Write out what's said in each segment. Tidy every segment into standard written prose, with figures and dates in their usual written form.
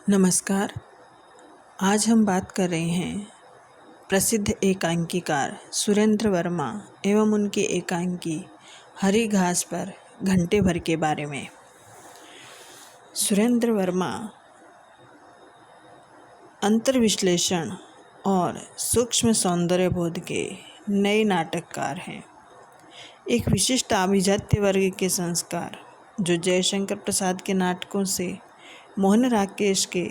नमस्कार। आज हम बात कर रहे हैं प्रसिद्ध एकांकीकार सुरेंद्र वर्मा एवं उनकी एकांकी हरी घास पर घंटे भर के बारे में। सुरेंद्र वर्मा अंतर्विश्लेषण और सूक्ष्म सौंदर्य बोध के नए नाटककार हैं। एक विशिष्ट आभिजात्य वर्ग के संस्कार जो जयशंकर प्रसाद के नाटकों से मोहन राकेश के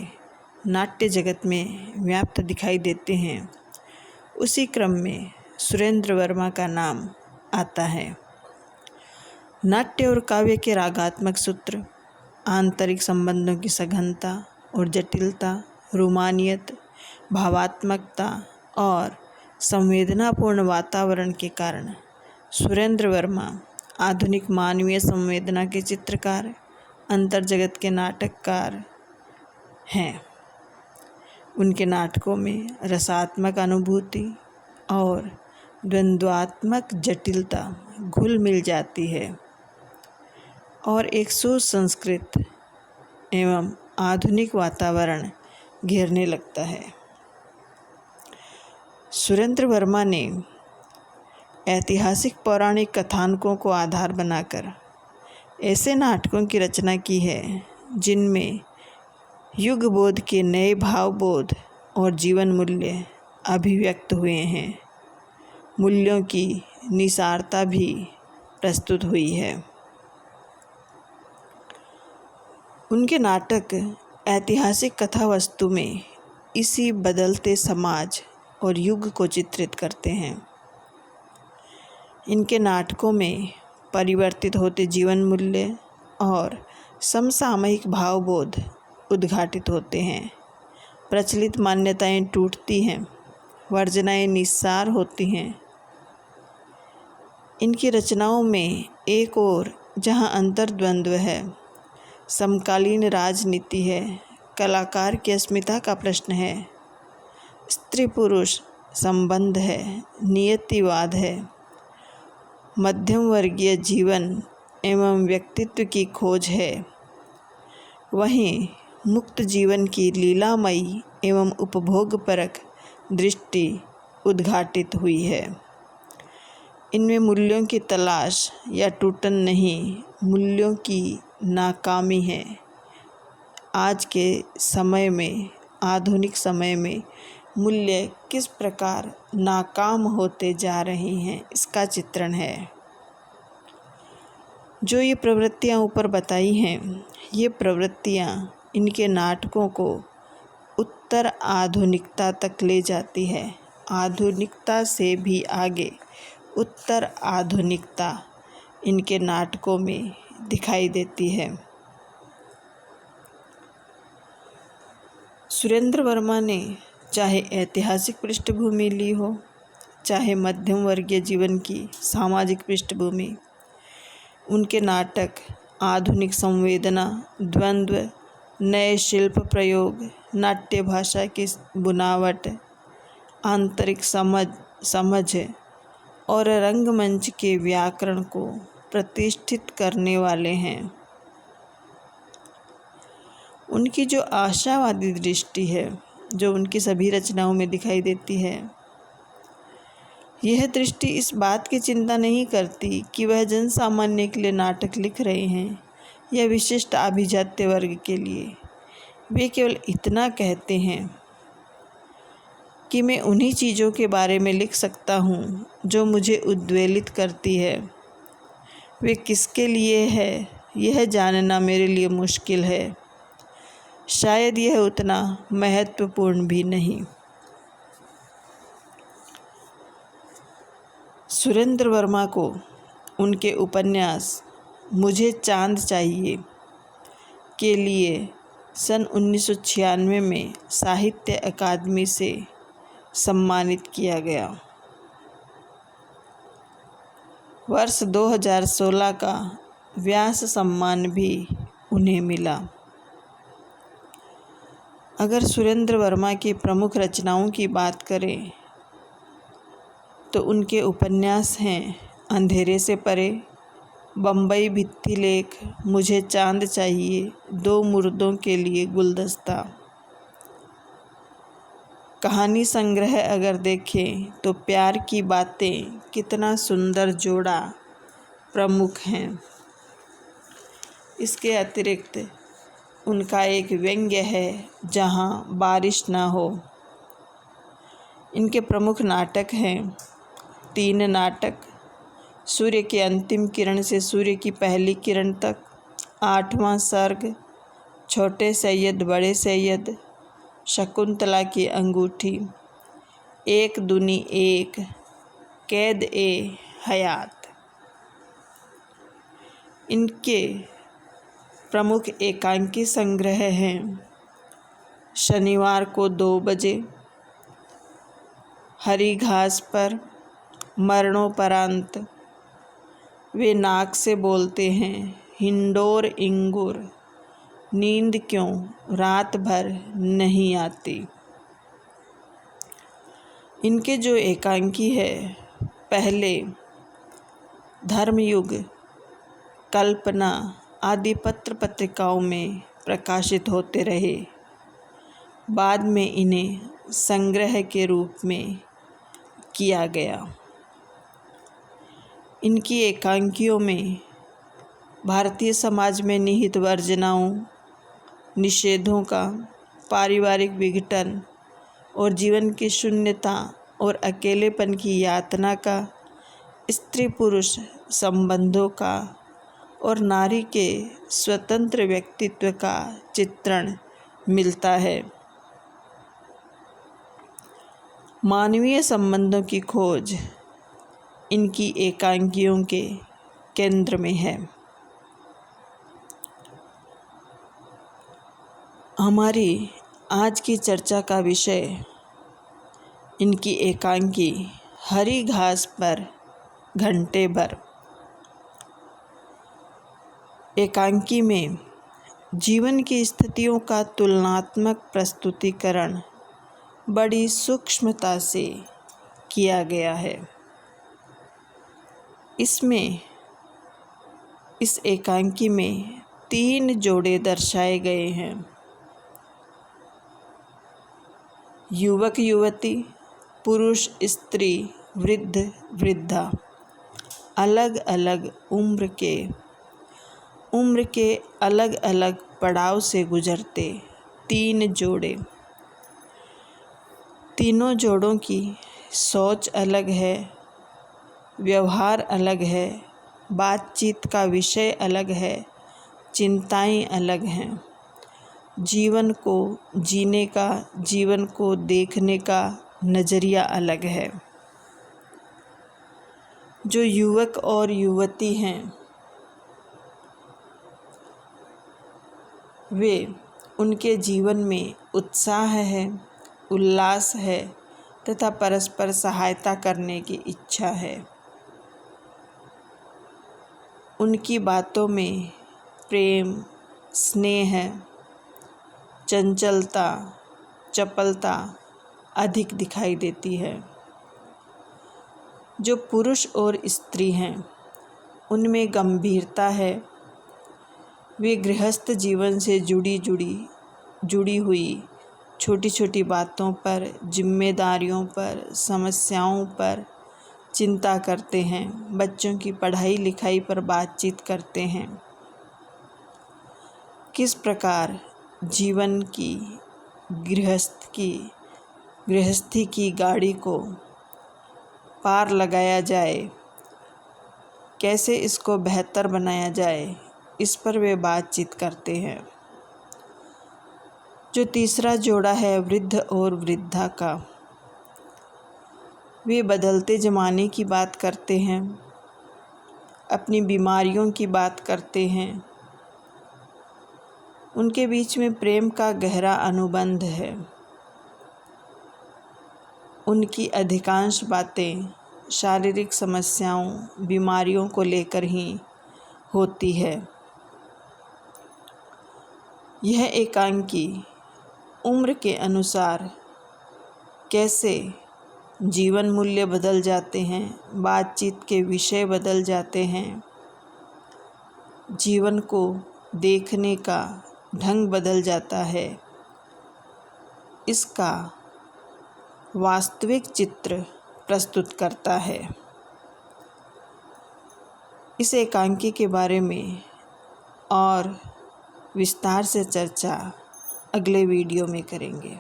नाट्य जगत में व्याप्त दिखाई देते हैं, उसी क्रम में सुरेंद्र वर्मा का नाम आता है। नाट्य और काव्य के रागात्मक सूत्र, आंतरिक संबंधों की सघनता और जटिलता, रोमानियत, भावात्मकता और संवेदनापूर्ण वातावरण के कारण सुरेंद्र वर्मा आधुनिक मानवीय संवेदना के चित्रकार, अंतर्जगत के नाटककार हैं। उनके नाटकों में रसात्मक अनुभूति और द्वंद्वात्मक जटिलता घुल मिल जाती है और एक सुसंस्कृत एवं आधुनिक वातावरण घेरने लगता है। सुरेंद्र वर्मा ने ऐतिहासिक पौराणिक कथानकों को आधार बनाकर ऐसे नाटकों की रचना की है जिनमें युग बोध के नए भावबोध और जीवन मूल्य अभिव्यक्त हुए हैं। मूल्यों की निसारता भी प्रस्तुत हुई है। उनके नाटक ऐतिहासिक कथा वस्तु में इसी बदलते समाज और युग को चित्रित करते हैं। इनके नाटकों में परिवर्तित होते जीवन मूल्य और समसामयिक भावबोध उद्घाटित होते हैं। प्रचलित मान्यताएं टूटती हैं, वर्जनाएं निस्सार होती हैं। इनकी रचनाओं में एक ओर जहां अंतर्द्वंद्व है, समकालीन राजनीति है, कलाकार की अस्मिता का प्रश्न है, स्त्री पुरुष संबंध है, नियतिवाद है, मध्यम वर्गीय जीवन एवं व्यक्तित्व की खोज है, वहीं मुक्त जीवन की लीलामयी एवं उपभोगपरक दृष्टि उद्घाटित हुई है। इनमें मूल्यों की तलाश या टूटन नहीं, मूल्यों की नाकामी है। आज के समय में, आधुनिक समय में मूल्य किस प्रकार नाकाम होते जा रहे हैं, इसका चित्रण है। जो ये प्रवृत्तियाँ ऊपर बताई हैं, ये प्रवृत्तियाँ इनके नाटकों को उत्तर आधुनिकता तक ले जाती है। आधुनिकता से भी आगे उत्तर आधुनिकता इनके नाटकों में दिखाई देती है। सुरेंद्र वर्मा ने चाहे ऐतिहासिक पृष्ठभूमि ली हो, चाहे मध्यम वर्गीय जीवन की सामाजिक पृष्ठभूमि, उनके नाटक आधुनिक संवेदना, द्वंद्व, नए शिल्प प्रयोग, नाट्य भाषा की बुनावट, आंतरिक समझ और रंगमंच के व्याकरण को प्रतिष्ठित करने वाले हैं। उनकी जो आशावादी दृष्टि है, जो उनकी सभी रचनाओं में दिखाई देती है, यह दृष्टि इस बात की चिंता नहीं करती कि वह जन सामान्य के लिए नाटक लिख रहे हैं या विशिष्ट आभिजात्य वर्ग के लिए। वे केवल इतना कहते हैं कि मैं उन्हीं चीज़ों के बारे में लिख सकता हूँ जो मुझे उद्वेलित करती है। वे किसके लिए है, यह जानना मेरे लिए मुश्किल है। शायद यह उतना महत्वपूर्ण भी नहीं। सुरेंद्र वर्मा को उनके उपन्यास मुझे चांद चाहिए के लिए सन 1996 में साहित्य अकादमी से सम्मानित किया गया। वर्ष 2016 का व्यास सम्मान भी उन्हें मिला। अगर सुरेंद्र वर्मा की प्रमुख रचनाओं की बात करें तो उनके उपन्यास हैं अंधेरे से परे, बम्बई भित्तिलेख, मुझे चांद चाहिए, दो मुर्दों के लिए गुलदस्ता। कहानी संग्रह अगर देखें तो प्यार की बातें कितना सुंदर जोड़ा प्रमुख हैं। इसके अतिरिक्त उनका एक व्यंग्य है जहाँ बारिश ना हो। इनके प्रमुख नाटक हैं 3 नाटक, सूर्य की अंतिम किरण से सूर्य की पहली किरण तक, 8वां सर्ग, छोटे सैयद बड़े सैयद, शकुंतला की अंगूठी, एक दूनी एक, कैद ए हयात। इनके प्रमुख एकांकी संग्रह हैं शनिवार को 2 बजे, हरी घास पर, मरणोपरांत, वे नाक से बोलते हैं, हिंडोर इंगुर, नींद क्यों रात भर नहीं आती। इनके जो एकांकी है पहले धर्मयुग, कल्पना आदि पत्र पत्रिकाओं में प्रकाशित होते रहे। बाद में इन्हें संग्रह के रूप में किया गया। इनकी एकांकियों में भारतीय समाज में निहित वर्जनाओं, निषेधों का, पारिवारिक विघटन और जीवन की शून्यता और अकेलेपन की यातना का, स्त्री पुरुष संबंधों का और नारी के स्वतंत्र व्यक्तित्व का चित्रण मिलता है। मानवीय संबंधों की खोज इनकी एकांकियों के केंद्र में है। हमारी आज की चर्चा का विषय इनकी एकांकी हरी घास पर घंटे भर। एकांकी में जीवन की स्थितियों का तुलनात्मक प्रस्तुतिकरण बड़ी सूक्ष्मता से किया गया है। इसमें इस एकांकी में 3 जोड़े दर्शाए गए हैं। युवक युवती, पुरुष स्त्री, वृद्ध वृद्धा, अलग अलग उम्र के अलग अलग पड़ाव से गुजरते 3 जोड़े। तीनों जोड़ों की सोच अलग है, व्यवहार अलग है, बातचीत का विषय अलग है, चिंताएं अलग हैं, जीवन को जीने का, जीवन को देखने का नज़रिया अलग है। जो युवक और युवती हैं वे, उनके जीवन में उत्साह है, उल्लास है तथा परस्पर सहायता करने की इच्छा है। उनकी बातों में प्रेम, स्नेह, चंचलता, चपलता अधिक दिखाई देती है। जो पुरुष और स्त्री हैं उनमें गंभीरता है। वे गृहस्थ जीवन से जुड़ी हुई छोटी छोटी बातों पर, जिम्मेदारियों पर, समस्याओं पर चिंता करते हैं, बच्चों की पढ़ाई लिखाई पर बातचीत करते हैं। किस प्रकार जीवन की गृहस्थी की गाड़ी को पार लगाया जाए, कैसे इसको बेहतर बनाया जाए, इस पर वे बातचीत करते हैं। जो तीसरा जोड़ा है वृद्ध और वृद्धा का, वे बदलते ज़माने की बात करते हैं, अपनी बीमारियों की बात करते हैं। उनके बीच में प्रेम का गहरा अनुबंध है। उनकी अधिकांश बातें शारीरिक समस्याओं, बीमारियों को लेकर ही होती है। यह एकांकी उम्र के अनुसार कैसे जीवन मूल्य बदल जाते हैं, बातचीत के विषय बदल जाते हैं, जीवन को देखने का ढंग बदल जाता है, इसका वास्तविक चित्र प्रस्तुत करता है। इस एकांकी के बारे में और विस्तार से चर्चा अगले वीडियो में करेंगे।